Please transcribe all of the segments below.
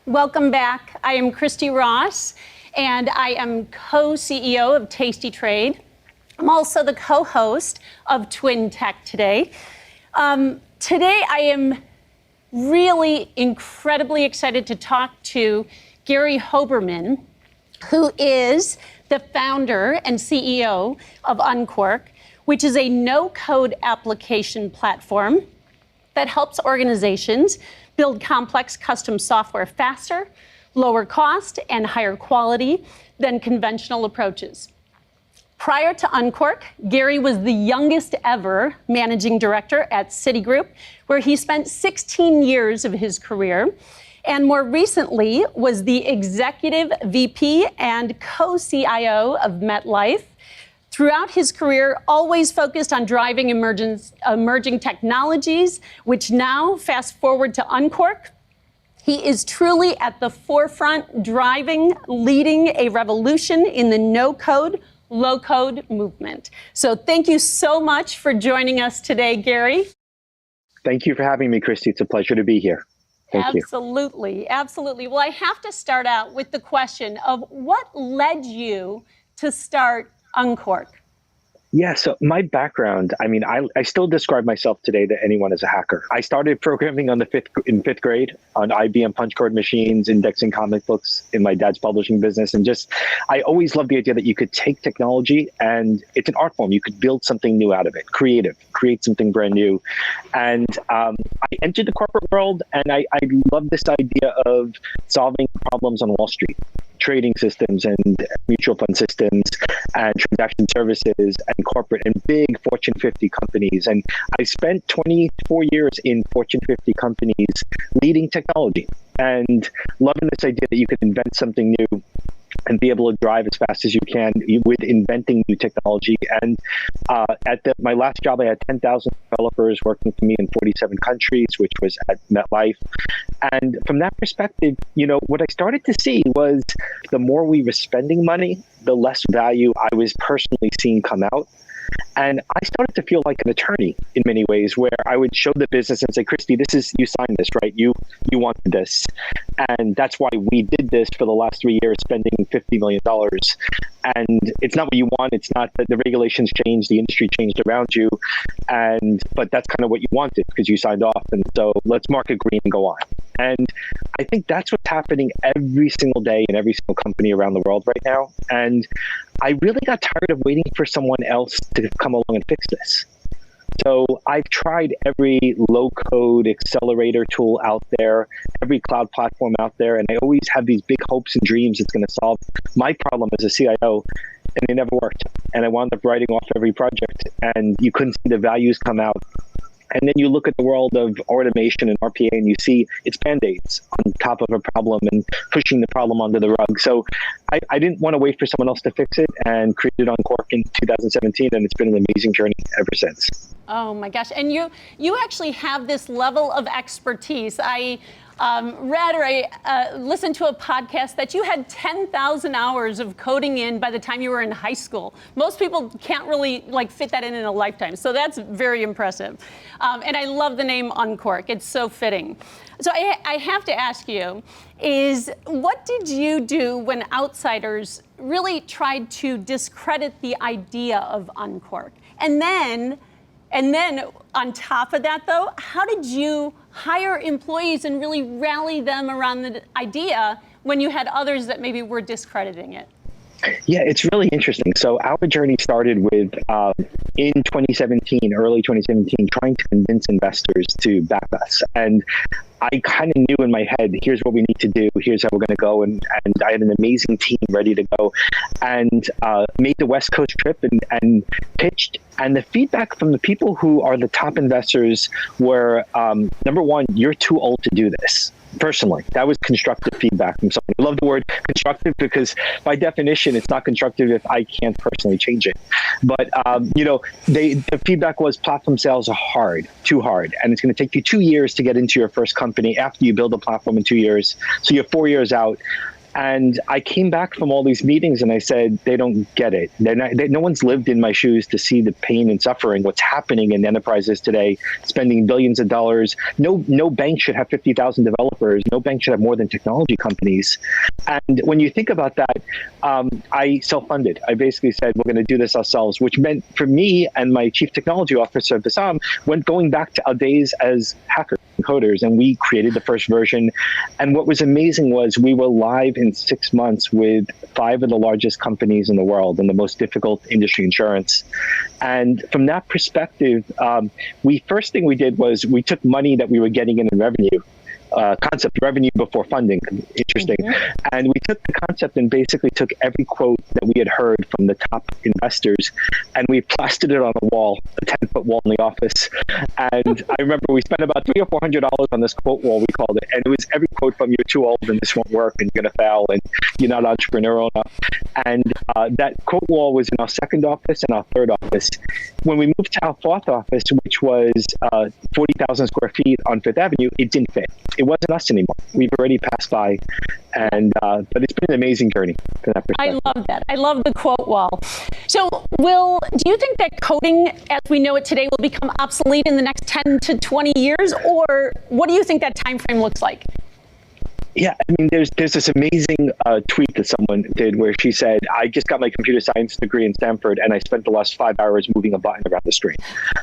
Welcome back. I am Kristi Ross, and I am co-CEO of TastyTrade. I'm also the co-host of Twin Tech today. Today, I am really incredibly excited to talk to Gary Hoberman, who is the founder and CEO of Unqork, which is a no-code application platform that helps organizations build complex custom software faster, lower cost, and higher quality than conventional approaches. Prior to Unqork, Gary was the youngest ever managing director at Citigroup, where he spent 16 years of his career, and more recently was the executive VP and co-CIO of MetLife. Throughout his career, always focused on driving emerging technologies, which now, fast forward to Unqork, he is truly at the forefront, leading a revolution in the no-code, low-code movement. So thank you so much for joining us today, Gary. Thank you for having me, Kristi. It's a pleasure to be here. Thank you. Absolutely. Well, I have to start out with the question of what led you to start Unqork? Yeah, so my background, I still describe myself today to anyone as a hacker. I started programming in fifth grade on IBM punch card machines, indexing comic books in my dad's publishing business. And I always loved the idea that you could take technology and it's an art form. You could build something new out of it, create something brand new. And I entered the corporate world, and I love this idea of solving problems on Wall Street. Trading systems and mutual fund systems and transaction services and corporate and big Fortune 50 companies. And I spent 24 years in Fortune 50 companies leading technology and loving this idea that you could invent something new and be able to drive as fast as you can with inventing new technology. And at my last job, I had 10,000 developers working for me in 47 countries, which was at MetLife. And from that perspective, what I started to see was the more we were spending money, the less value I was personally seeing come out. And I started to feel like an attorney in many ways, where I would show the business and say, Kristi, you signed this, right? You wanted this. And that's why we did this for the last 3 years, spending $50 million. And it's not what you want. It's not that the regulations changed, the industry changed around you. But that's kind of what you wanted because you signed off. And so let's market green and go on. And I think that's what's happening every single day in every single company around the world right now. And I really got tired of waiting for someone else to come along and fix this. So I've tried every low-code accelerator tool out there, every cloud platform out there, and I always have these big hopes and dreams it's going to solve my problem as a CIO, and it never worked. And I wound up writing off every project, and you couldn't see the values come out. And then you look at the world of automation and RPA, and you see it's Band-Aids on top of a problem and pushing the problem under the rug. So I didn't want to wait for someone else to fix it, and created Uncork in 2017, and it's been an amazing journey ever since. Oh my gosh, and you actually have this level of expertise. I read or I listened to a podcast that you had 10,000 hours of coding in by the time you were in high school. Most people can't really fit that in a lifetime. So that's very impressive. And I love the name Uncork. It's so fitting. So I have to ask you, what did you do when outsiders really tried to discredit the idea of Uncork? And then on top of that, though, how did you hire employees and really rally them around the idea when you had others that maybe were discrediting it? Yeah, it's really interesting. So our journey started with, in 2017, early 2017, trying to convince investors to back us. And I kind of knew in my head, here's what we need to do, here's how we're going to go. And I had an amazing team ready to go, and made the West Coast trip and pitched. And the feedback from the people who are the top investors were, number one, you're too old to do this. Personally, that was constructive feedback from someone. I love the word constructive because by definition, it's not constructive if I can't personally change it. But, the feedback was platform sales are hard, too hard. And it's going to take you 2 years to get into your first company after you build a platform in 2 years. So you're 4 years out. And I came back from all these meetings and I said, they don't get it. No one's lived in my shoes to see the pain and suffering, what's happening in enterprises today, spending billions of dollars. No bank should have 50,000 developers. No bank should have more than technology companies. And when you think about that, I self-funded. I basically said, we're going to do this ourselves, which meant for me and my chief technology officer, Bassam, went going back to our days as hackers and coders, and we created the first version. And what was amazing was we were live in 6 months with 5 of the largest companies in the world in the most difficult industry, insurance. And from that perspective, first thing we did was we took money that we were getting in revenue, concept revenue before funding, interesting. And we took the concept and basically took every quote that we had heard from the top investors and we plastered it on a wall, a 10-foot wall in the office. And I remember we spent about $300 or $400 on this quote wall, we called it. And it was every quote from, you're too old and this won't work and you're going to fail and you're not entrepreneurial enough. And that quote wall was in our second office and our third office. When we moved to our fourth office, which was 40,000 square feet on Fifth Avenue, it didn't fit. It wasn't us anymore. We've already passed by, and but it's been an amazing journey from that perspective. I love that. I love the quote wall. So, do you think that coding, as we know it today, will become obsolete in the next 10 to 20 years, or what do you think that time frame looks like? Yeah, I mean, there's this amazing tweet that someone did where she said, I just got my computer science degree in Stanford and I spent the last 5 hours moving a button around the screen.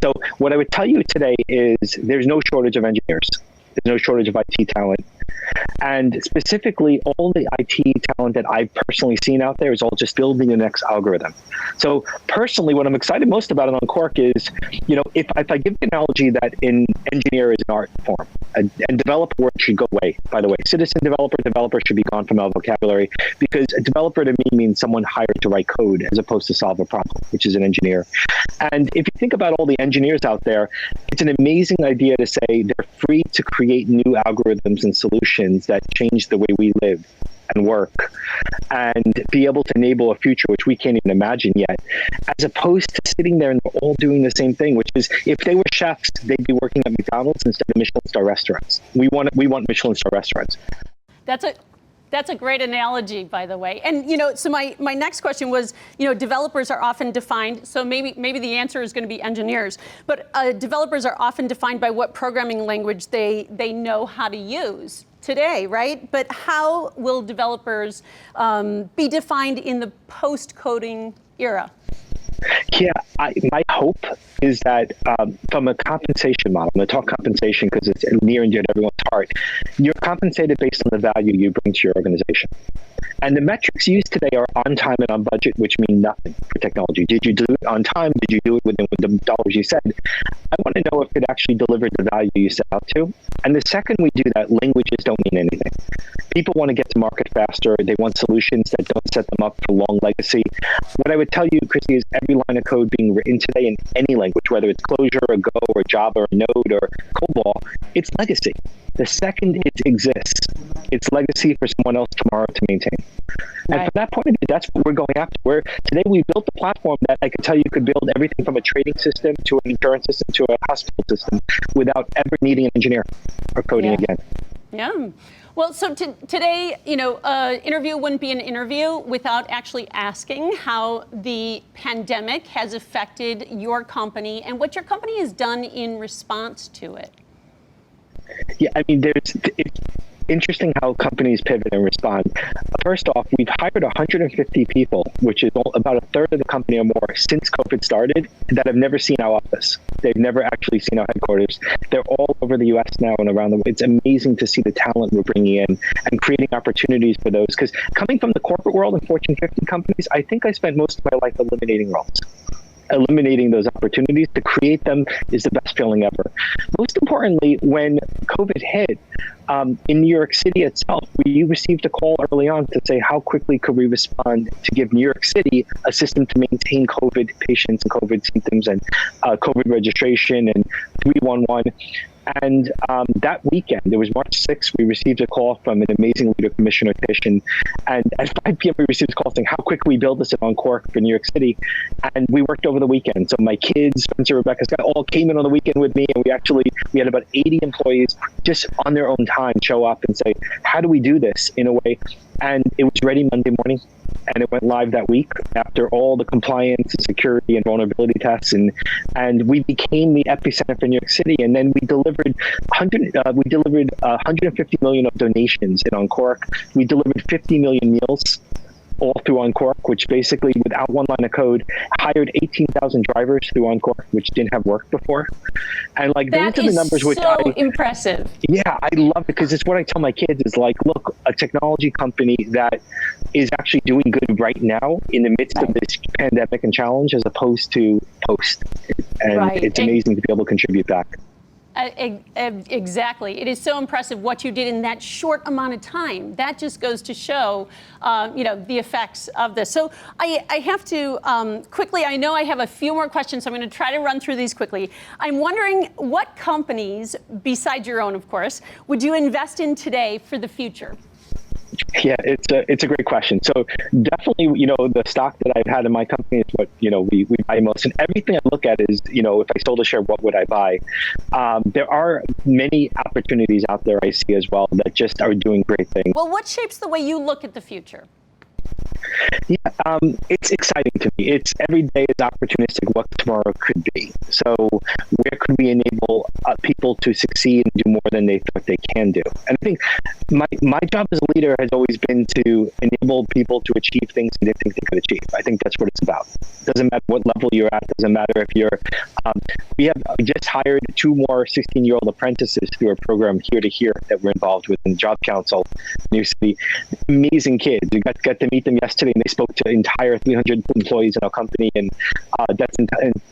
So what I would tell you today is there's no shortage of engineers. There's no shortage of IT talent. And specifically, all the IT talent that I've personally seen out there is all just building the next algorithm. So personally, what I'm excited most about on Uncork is, if I give the analogy that an engineer is an art form, and developer word should go away, by the way. Citizen developer should be gone from our vocabulary, because a developer to me means someone hired to write code as opposed to solve a problem, which is an engineer. And if you think about all the engineers out there, it's an amazing idea to say they're free to create new algorithms and solutions that change the way we live and work and be able to enable a future which we can't even imagine yet, as opposed to sitting there and they're all doing the same thing, which is if they were chefs, they'd be working at McDonald's instead of Michelin star restaurants. We want Michelin star restaurants. That's a great analogy, by the way. And so my next question was, developers are often defined. So maybe the answer is going to be engineers, but developers are often defined by what programming language they know how to use today, right? But how will developers be defined in the post-coding era? Yeah, my hope is that from a compensation model, I'm going to talk compensation because it's near and dear to everyone's heart, you're compensated based on the value you bring to your organization. And the metrics used today are on time and on budget, which mean nothing for technology. Did you do it on time? Did you do it within the dollars you said? I want to know if it actually delivered the value you set out to. And the second we do that, languages don't mean anything. People want to get to market faster. They want solutions that don't set them up for long legacy. What I would tell you, Kristi, is every line of code being written today in any language, whether it's Clojure or Go or Java or Node or COBOL, it's legacy. The second it exists, it's legacy for someone else tomorrow to maintain. And from that point of view, that's what we're going after. Today we built a platform that I could tell you could build everything from a trading system to an insurance system to a hospital system without ever needing an engineer or coding again. Yeah. Well, so today, interview wouldn't be an interview without actually asking how the pandemic has affected your company and what your company has done in response to it. Yeah, I mean, it's interesting how companies pivot and respond. First off, we've hired 150 people, which is about a third of the company or more since COVID started, that have never seen our office. They've never actually seen our headquarters. They're all over the US now and around the world. It's amazing to see the talent we're bringing in and creating opportunities for those. Because coming from the corporate world and Fortune 50 companies, I think I spent most of my life eliminating roles. Eliminating those opportunities to create them is the best feeling ever. Most importantly, when COVID hit, in New York City itself, we received a call early on to say how quickly could we respond to give New York City a system to maintain COVID patients and COVID symptoms and COVID registration and we won one. And that weekend, it was March 6th, we received a call from an amazing leader, Commissioner Tish. And at 5 p.m., we received a call saying, how quick we build this at Unqork for New York City. And we worked over the weekend. So my kids, Spencer, Rebecca, Scott, all came in on the weekend with me. And we had about 80 employees just on their own time show up and say, how do we do this in a way? And it was ready Monday morning. And it went live that week after all the compliance and security and vulnerability tests, and we became the epicenter for New York City. And then we delivered 150 million of donations in Uncork. We delivered 50 million meals, all through Uncork, which basically, without one line of code, hired 18,000 drivers through Uncork, which didn't have work before. And like, those are the numbers which so impressive. Yeah, I love it because it's what I tell my kids is like, look, a technology company that is actually doing good right now in the midst of this pandemic and challenge, as opposed to post. And it's amazing to be able to contribute back. Exactly. It is so impressive what you did in that short amount of time. That just goes to show, the effects of this. So I have to quickly, I know I have a few more questions, so I'm going to try to run through these quickly. I'm wondering what companies, besides your own, of course, would you invest in today for the future? Yeah, it's a great question. So definitely, the stock that I've had in my company is what, we buy most. And everything I look at is, if I sold a share, what would I buy? There are many opportunities out there I see as well that just are doing great things. Well, what shapes the way you look at the future? Yeah, it's exciting to me. It's every day is opportunistic what tomorrow could be. So where could we enable people to succeed and do more than they thought they can do? And I think my job as a leader has always been to enable people to achieve things they didn't think they could achieve. I think that's what it's about. It doesn't matter what level you're at. Doesn't matter if you're. We have just hired 2 more 16-year-old apprentices through a program Here to Here that we're involved with in the Job Council in New City. Amazing kids. We got to meet them yesterday, and they spoke to entire 300 employees in our company, and that's in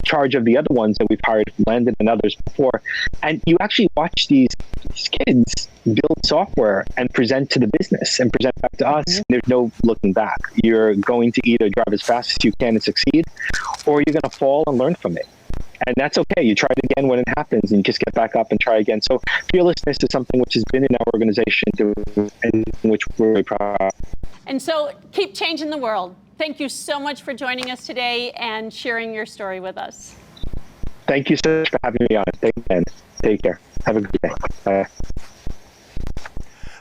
charge of the other ones that we've hired, Landon and others before. And you actually watch these kids build software and present to the business and present back to us. There's no looking back. You're going to either drive as fast as you can and succeed, or you're going to fall and learn from it. And that's okay. You try it again when it happens, and you just get back up and try again. So fearlessness is something which has been in our organization and which we're very proud of. And so keep changing the world. Thank you so much for joining us today and sharing your story with us. Thank you so much for having me on. Take care. Have a good day. Bye.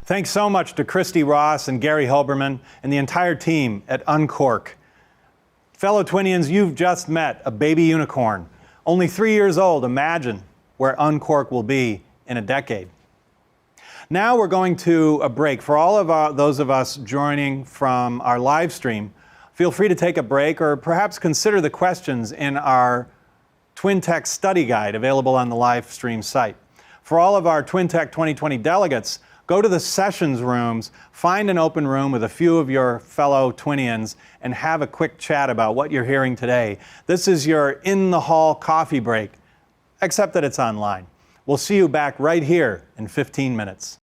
Thanks so much to Kristi Ross and Gary Hoberman and the entire team at Uncork. Fellow Twinians, you've just met a baby unicorn. Only 3 years old. Imagine where Uncork will be in a decade. Now we're going to a break. For all of those of us joining from our live stream, feel free to take a break or perhaps consider the questions in our TwinTech study guide available on the live stream site. For all of our TwinTech 2020 delegates, go to the sessions rooms, find an open room with a few of your fellow Twinians, and have a quick chat about what you're hearing today. This is your in-the-hall coffee break, except that it's online. We'll see you back right here in 15 minutes.